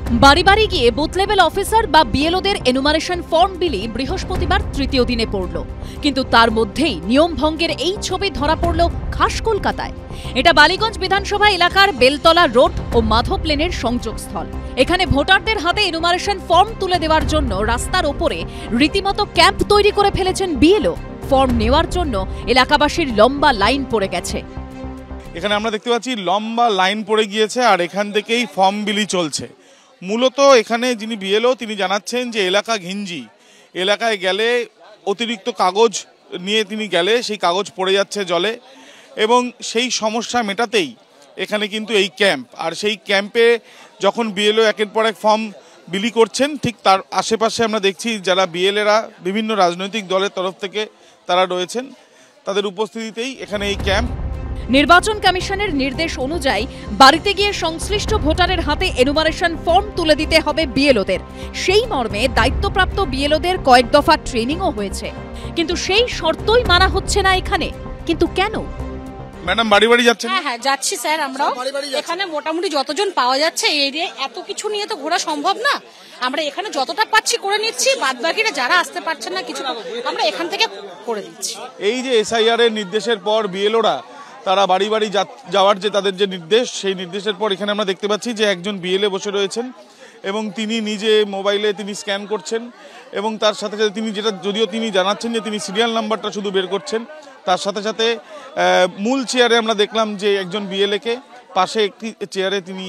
বাড়ি বাড়ি গিয়ে বুথ লেভেল অফিসার বা বিএলওদের এনুমারেশন ফর্ম বিলি বৃহস্পতিবার তৃতীয় দিনে পড়ল, কিন্তু তার মধ্যেই নিয়ম ভঙ্গের এই ছবি ধরা পড়ল খাস কলকাতায়। এটা বালিগঞ্জ বিধানসভা এলাকার বেলতলা রোড ও মাধব লেনের সংযোগস্থল। এখানে ভোটারদের হাতে এনুমারেশন ফর্ম তুলে দেওয়ার জন্য রাস্তার ওপরে রীতিমতো ক্যাম্প তৈরি করে ফেলেছেন বিএলও। ফর্ম নেওয়ার জন্য এলাকাবাসীর লম্বা লাইন পড়ে গেছে। এখানে আমরা দেখতে পাচ্ছি লম্বা লাইন পড়ে গিয়েছে আর এখান থেকেই ফর্ম বিলি চলছে। মূলত এখানে যিনি বিএলও তিনি জানাচ্ছেন যে এলাকা ঘিঞ্জি, এলাকায় গেলে অতিরিক্ত কাগজ নিয়ে তিনি গেলে সেই কাগজ পড়ে যাচ্ছে জলে, এবং সেই সমস্যা মেটাতেই এখানে কিন্তু এই ক্যাম্প। আর সেই ক্যাম্পে যখন বিএলও একের পর এক ফর্ম বিলি করছেন, ঠিক তার আশেপাশে আমরা দেখছি যারা বিএলএরা বিভিন্ন রাজনৈতিক দলের তরফ থেকে তারা রয়েছেন, তাদের উপস্থিতিতেই এখানে এই ক্যাম্প। নির্বাচন কমিশনের নির্দেশ অনুযায়ী বাড়িতে গিয়ে সংশ্লিষ্ট ভোটারের হাতে এনুমারেশন ফর্ম তুলে দিতে হবে বিএলওদের। সেই মর্মে দায়িত্বপ্রাপ্ত বিএলওদের কয়েক দফা ট্রেনিংও হয়েছে, কিন্তু সেই শর্তই মানা হচ্ছে না এখানে। কিন্তু কেন? ম্যাডাম বাড়ি বাড়ি যাচ্ছেন? হ্যাঁ যাচ্ছি স্যার, আমরাও এখানে মোটামুটি যতজন পাওয়া যাচ্ছে এই এরিয়ায় এত কিছু নিয়ে তো ঘোরা সম্ভব না। আমরা এখানে যতটা পাচ্ছি করে নিচ্ছি, বাদ বাকিরা যারা আসতে পারছেন না কিছু আমরা এখান থেকে করে দিচ্ছি। এই যে এসআইআর এর নির্দেশের পর বিএলওরা তারা বাড়ি বাড়ি যাওয়ার যে তাদের যে নির্দেশ, সেই নির্দেশের পর এখানে আমরা দেখতে পাচ্ছি যে একজন বিএলএ বসে রয়েছেন এবং তিনি নিজে মোবাইলে তিনি স্ক্যান করছেন, এবং তার সাথে সাথে তিনি যেটা যদিও তিনি জানাচ্ছেন যে তিনি সিরিয়াল নাম্বারটা শুধু বের করছেন, তার সাথে সাথে মূল চেয়ারে আমরা দেখলাম যে একজন বিএলএকে, পাশে একটি চেয়ারে তিনি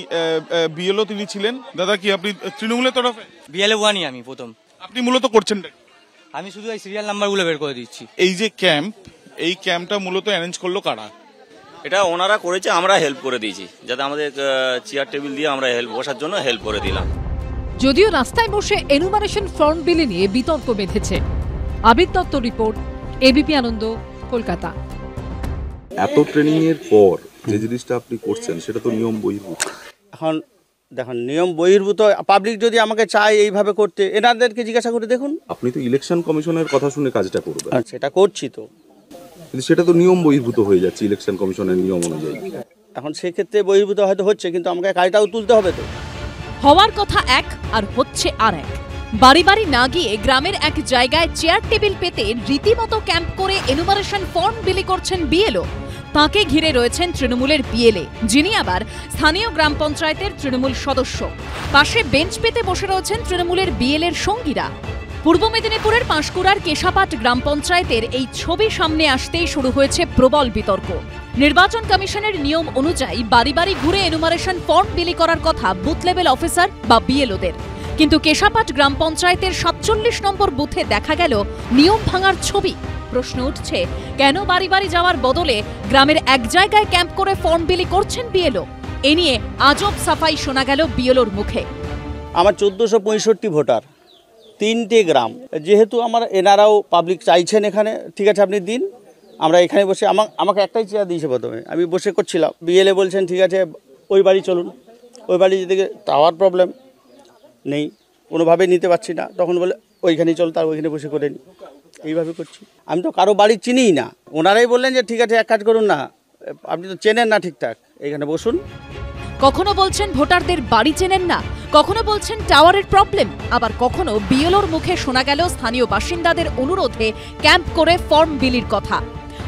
বিএলও তিনি ছিলেন। দাদা কি আপনি তৃণমূলের তরফে? বিএলএ ওয়ানই আমি প্রথম। আপনি মূলত করছেন? আমি শুধু এই সিরিয়াল নাম্বারগুলো বের করে দিচ্ছি। এই যে ক্যাম্প, এই ক্যাম্পটা মূলত অ্যারেঞ্জ করলো কারা? এটা ওনারা করেছে, আমরা হেল্প করে দিয়েছি, যাতে আমাদের চেয়ার টেবিল দিয়ে আমরা বসার জন্য হেল্প করে দিলাম। যদিও রাস্তায় বসে এনুমারেশন ফর্ম বিলি নিয়ে বিতর্ক বেঁধেছে। আবির দত্ত রিপোর্ট, এবিপি আনন্দ, কলকাতা। এত ট্রেনিং এর পর যে জিনিসটা আপনি করছেন সেটা তো নিয়ম বহির্ভূত। এখন দেখুন, নিয়ম বহির্ভূত পাবলিক যদি আমাকে চায় এইভাবে করতে, এনাদেরকে জিজ্ঞাসা করে দেখুন। আপনি তো ইলেকশন কমিশনের কথা শুনে কাজটা করবেন। সেটা করছি তো, কিন্তু সেটা তো নিয়ম বহির্ভূত হয়ে যাচ্ছে ইলেকশন কমিশনের নিয়ম অনুযায়ী। এখন সেক্ষেত্রে বহির্ভূত হয়তো হচ্ছে, কিন্তু আমাকে কাজটাও তুলতে হবে তো। হওয়ার কথা এক আর হচ্ছে আর এক। বাড়ি বাড়ি না গিয়ে গ্রামের এক জায়গায় চেয়ার টেবিল পেতে রীতিমতো ক্যাম্প করে এনুমারেশন ফর্ম বিলি করছেন বিএলও। তাঁকে ঘিরে রয়েছেন তৃণমূলের বিএলএ, যিনি আবার স্থানীয় গ্রাম পঞ্চায়েতের তৃণমূল সদস্য। পাশে বেঞ্চ পেতে বসে রয়েছেন তৃণমূলের বিএলএর সঙ্গীরা। পূর্ব মেদিনীপুরের পাঁশকুড়ার কেশাপাট গ্রাম পঞ্চায়েতের এই ছবি সামনে আসতেই শুরু হয়েছে প্রবল বিতর্ক। নির্বাচন কমিশনের নিয়ম অনুযায়ী বাড়ি বাড়ি ঘুরে এনুমারেশন ফর্ম বিলি করার কথা বুথ লেভেল অফিসার বা বিএলওদের, কিন্তু কেশাপাট গ্রাম পঞ্চায়েতের 47 নম্বর বুথে দেখা গেল নিয়ম ভাঙার ছবি। প্রশ্ন উঠছে, কেন বাড়ি বাড়ি যাওয়ার বদলে গ্রামের এক জায়গায় ক্যাম্প করে ফর্ম বিলি করছেন বিএলও? এ নিয়ে আজব সাফাই শোনা গেল বিএলওর মুখে। আমার 1465 ভোটার, 3টে গ্রাম, যেহেতু আমার এনারাও পাবলিক চাইছেন এখানে, ঠিক আছে আপনি দিন, আমরা এখানে বসে, আমাকে একটাই চেয়ার দিয়েছে প্রথমে, আমি বসে করছিলাম। বিএলএ বলছেন ঠিক আছে ওই বাড়ি চলুন, ওই বাড়ি যেতে টাওয়ার প্রবলেম নেই, কোনোভাবে নিতে পারছি না, তখন বলে ওইখানেই চল, তার ওইখানে বসে করে নিই, এইভাবে করছি। আমি তো কারো বাড়ি চিনিই না, ওনারাই বললেন যে ঠিক আছে এক কাজ করুন না, আপনি তো চেনেন না ঠিকঠাক, এইখানে বসুন। কখনো বলছেন ভোটারদের বাড়ি চেনেন না, কখনো বলছেন টাওয়ারের প্রবলেম, আবার কখনো বিএলওর মুখে শোনা গেল স্থানীয় বাসিন্দাদের অনুরোধে ক্যাম্প করে ফর্ম বিলির কথা।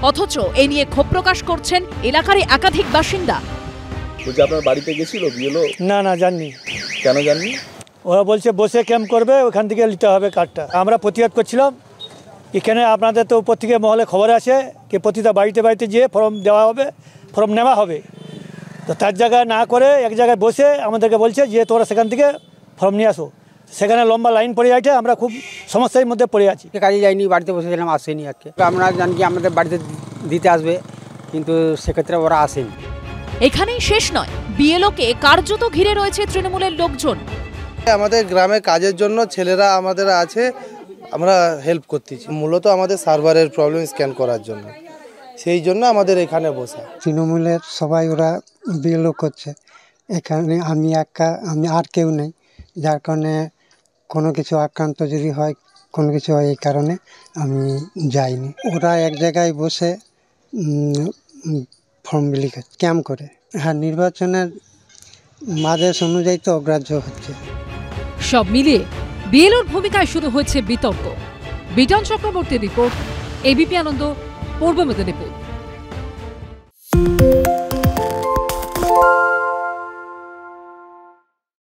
অথচ এ নিয়ে ক্ষোভ প্রকাশ করছেন এলাকারই একাধিক বাসিন্দা। আপনার বাড়িতে গেছিল বিএলও? না জাননি। কেন জাননি? ওরা বলছে বসে ক্যাম্প করবে, ওখান থেকে নিতে হবে কার্ডটা। আমরা প্রতিবাদ করছিলাম, এখানে আপনাদের তো উপর থেকে মহলে খবর আছে কি প্রতিটা বাড়িতে বাড়িতে যেয়ে ফর্ম দেওয়া হবে, ফর্ম নেওয়া হবে, তো তার জায়গায় না করে এক জায়গায় বসে আমাদেরকে বলছে যে তোরা সেখান থেকে ফর্ম নিয়ে আসো। সেখানে লম্বা লাইন পড়ে যাচ্ছে, আমরা খুব সমস্যার মধ্যে পড়ে আছি। কাজে যাইনি, বাড়িতে বসেছিলাম, আসেনি আজকে। আমরা জানি কি আমাদের বাড়িতে দিতে আসবে, কিন্তু সেক্ষেত্রে ওরা আসেনি। এখানেই শেষ নয়, বিএলওকে কার্যত ঘিরে রয়েছে তৃণমূলের লোকজন। আমাদের গ্রামে কাজের জন্য ছেলেরা আমাদের আছে, আমরা হেল্প করতেছি, মূলত আমাদের সার্ভারের প্রবলেম স্ক্যান করার জন্য, সেই জন্য আমাদের এখানে বসা। তৃণমূলের সবাই ওরা বিএলও করছে, এখানে আমি আর কেউ নেই, যার কারণে কোনো কিছু আক্রান্ত যদি হয়, কোনো কিছু হয়, এই কারণে আমি যাইনি। ওরা এক জায়গায় বসে ফর্ম বিলি ক্যাম্প করে। হ্যাঁ, নির্বাচনের আদেশ অনুযায়ী তো অগ্রাহ্য হচ্ছে। সব মিলিয়ে বিএলওর ভূমিকায় শুরু হয়েছে বিতর্ক। বিটন চক্রবর্তীর রিপোর্ট, এবিপি আনন্দ, পূর্ব মেদিনীপুর।